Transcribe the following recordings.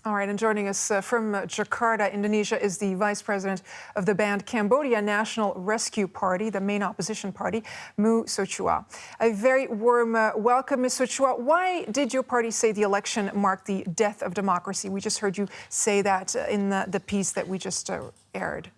All right, and joining us from Jakarta, Indonesia, is the vice president of the banned Cambodia National Rescue Party, the main opposition party, Sochua. A very warm welcome, Ms. Sochua. Why did your party say the election marked the death of democracy? We just heard you say that in the piece that we just aired.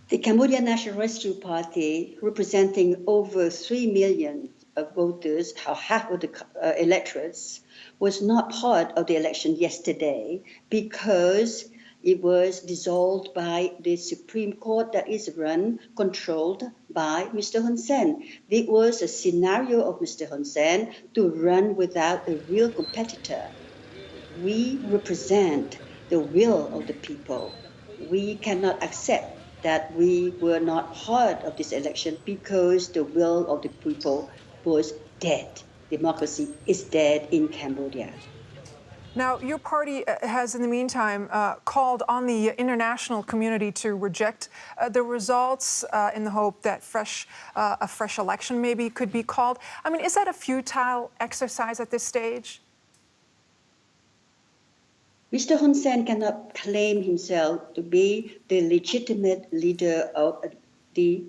The Cambodia National Rescue Party, representing over 3 million of voters, half of the electorates, was not part of the election yesterday because it was dissolved by the Supreme Court that is controlled by Mr. Hun Sen. It was a scenario of Mr. Hun Sen to run without a real competitor. We represent the will of the people. We cannot accept that we were not part of this election because the will of the people was dead. Democracy is dead in Cambodia. Now, your party has, in the meantime, called on the international community to reject the results in the hope that a fresh election maybe could be called. I mean, is that a futile exercise at this stage? Mr. Hun Sen cannot claim himself to be the legitimate leader of the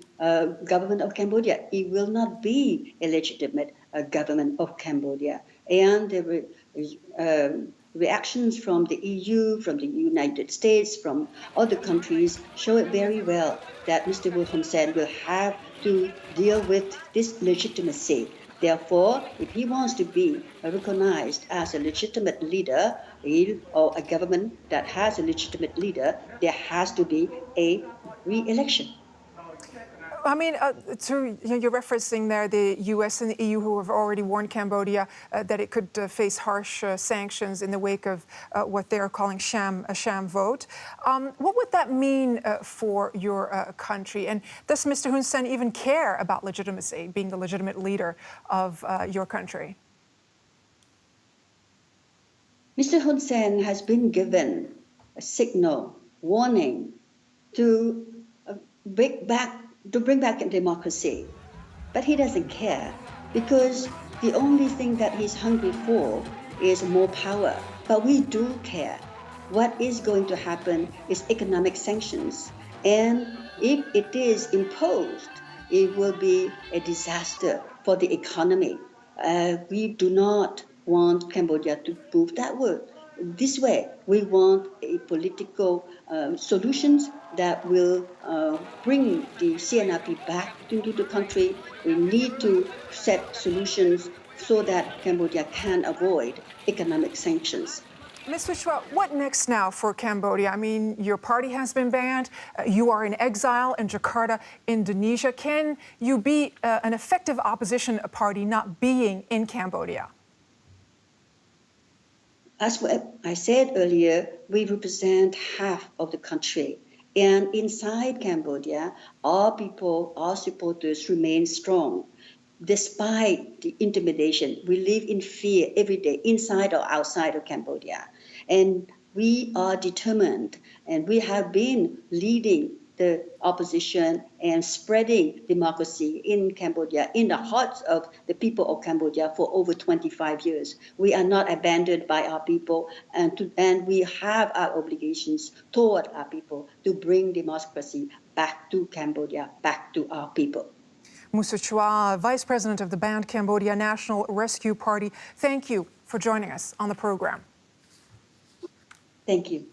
government of Cambodia. It will not be a legitimate government of Cambodia. And the reactions from the EU, from the United States, from other countries show it very well that Mr. Hun Sen will have to deal with this legitimacy. Therefore, if he wants to be recognized as a legitimate leader or a government that has a legitimate leader, there has to be a re-election. I mean, you're referencing there the U.S. and the EU who have already warned Cambodia that it could face harsh sanctions in the wake of what they are calling a sham vote. What would that mean for your country? And does Mr. Hun Sen even care about legitimacy, being the legitimate leader of your country? Mr. Hun Sen has been given a signal, warning to bring back democracy. But he doesn't care because the only thing that he's hungry for is more power. But we do care. What is going to happen is economic sanctions. And if it is imposed, it will be a disaster for the economy. We do not want Cambodia to move that way. This way, we want a political solutions that will bring the CNRP back into the country. We need to set solutions so that Cambodia can avoid economic sanctions. Ms. Sochua, what next now for Cambodia? I mean, your party has been banned. You are in exile in Jakarta, Indonesia. Can you be an effective opposition party not being in Cambodia? As I said earlier, we represent half of the country. And inside Cambodia, our people, our supporters remain strong. Despite the intimidation, we live in fear every day, inside or outside of Cambodia. And we are determined, and we have been leading the opposition and spreading democracy in Cambodia, in the hearts of the people of Cambodia for over 25 years. We are not abandoned by our people, and we have our obligations toward our people to bring democracy back to Cambodia, back to our people. Sochua, Vice President of the banned Cambodia National Rescue Party, thank you for joining us on the program. Thank you.